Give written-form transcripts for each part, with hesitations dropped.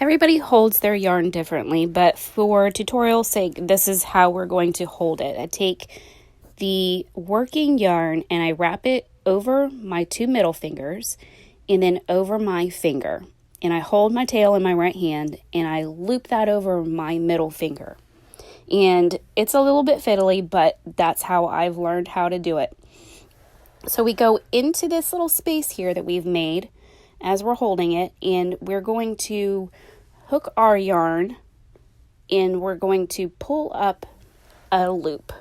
Everybody holds their yarn differently, but for tutorial sake, this is how we're going to hold it. I take the working yarn and I wrap it over my two middle fingers and then over my finger. And I hold my tail in my right hand and I loop that over my middle finger. And it's a little bit fiddly, but that's how I've learned how to do it. So we go into this little space here that we've made as we're holding it, and we're going to hook our yarn and we're going to pull up a loop.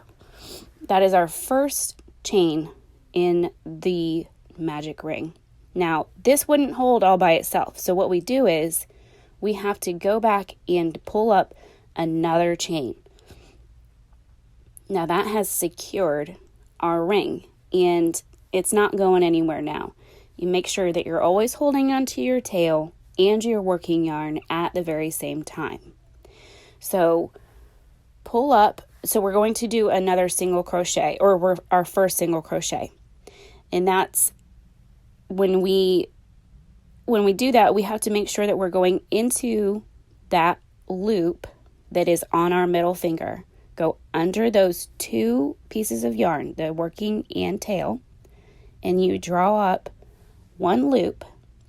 That is our first chain in the magic ring. Now, this wouldn't hold all by itself. So what we do is we have to go back and pull up another chain. Now that has secured our ring and it's not going anywhere now. You make sure that you're always holding onto your tail and your working yarn at the very same time. So pull up. So we're going to do another single crochet, or our first single crochet. And that's when we do that, we have to make sure that we're going into that loop that is on our middle finger. Go under those two pieces of yarn, the working and tail, and you draw up one loop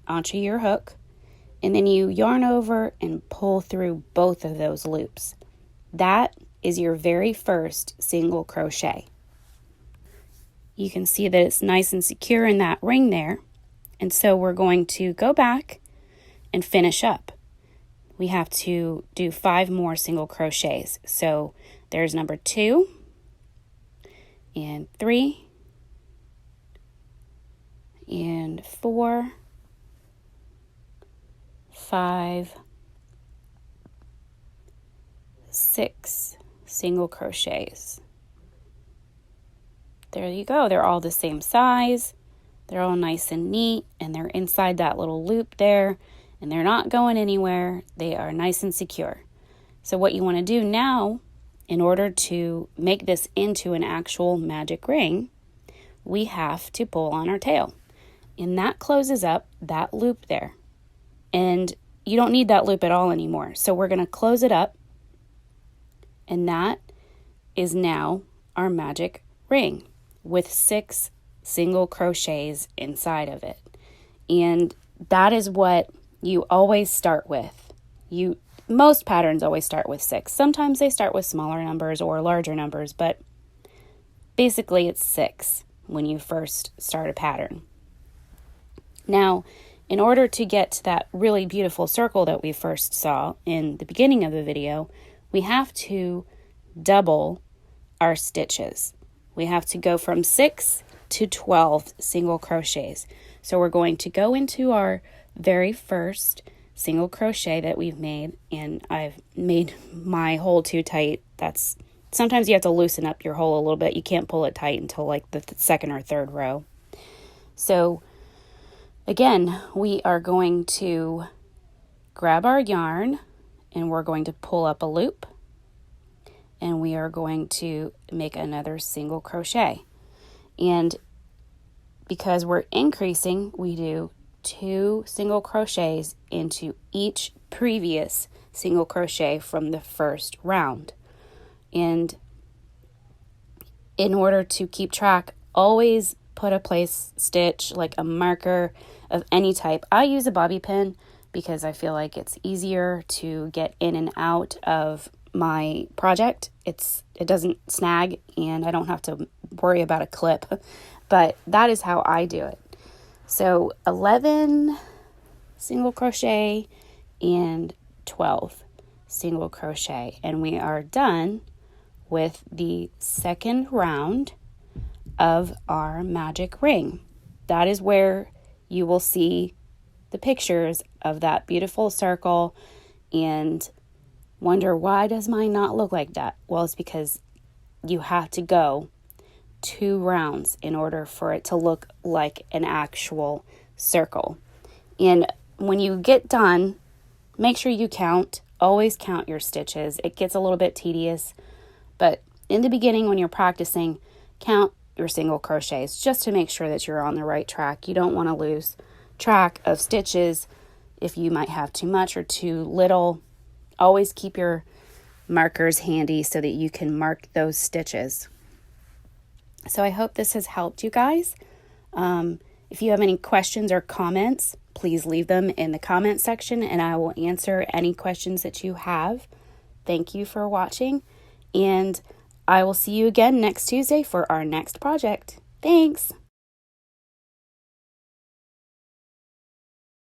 onto your hook, and then you yarn over and pull through both of those loops. That is your very first single crochet. You can see that it's nice and secure in that ring there. And so we're going to go back and finish up. We have to do 5 more single crochets. So there's number 2 and 3 and 4, 5, 6 single crochets. There you go. They're all the same size. They're all nice and neat, and they're inside that little loop there, and they're not going anywhere. They are nice and secure. So what you want to do now, in order to make this into an actual magic ring, we have to pull on our tail. And that closes up that loop there. And you don't need that loop at all anymore. So we're going to close it up, and that is now our magic ring with 6 single crochets inside of it. And that is what you always start with. Most patterns always start with 6. Sometimes they start with smaller numbers or larger numbers, but basically it's 6 when you first start a pattern. Now, in order to get to that really beautiful circle that we first saw in the beginning of the video, we have to double our stitches. We have to go from 6 to 12 single crochets. So we're going to go into our very first single crochet that we've made, and I've made my hole too tight. Sometimes you have to loosen up your hole a little bit. You can't pull it tight until like the second or third row. So again, we are going to grab our yarn and we're going to pull up a loop, and we are going to make another single crochet. And because we're increasing, we do 2 single crochets into each previous single crochet from the first round. And in order to keep track, always put a place stitch, like a marker of any type. I use a bobby pin because I feel like it's easier to get in and out of my project. It doesn't snag and I don't have to worry about a clip, but that is how I do it. So 11 single crochet and 12 single crochet, and we are done with the second round of our magic ring. That is where you will see the pictures of that beautiful circle and wonder, why does mine not look like that? Well, it's because you have to go 2 rounds in order for it to look like an actual circle. And when you get done, make sure you count. Always count your stitches. It gets a little bit tedious, but in the beginning when you're practicing, count your single crochets just to make sure that you're on the right track. You don't want to lose track of stitches if you might have too much or too little. Always keep your markers handy so that you can mark those stitches. So I hope this has helped you guys. If you have any questions or comments, please leave them in the comment section and I will answer any questions that you have. Thank you for watching, and I will see you again next Tuesday for our next project. Thanks.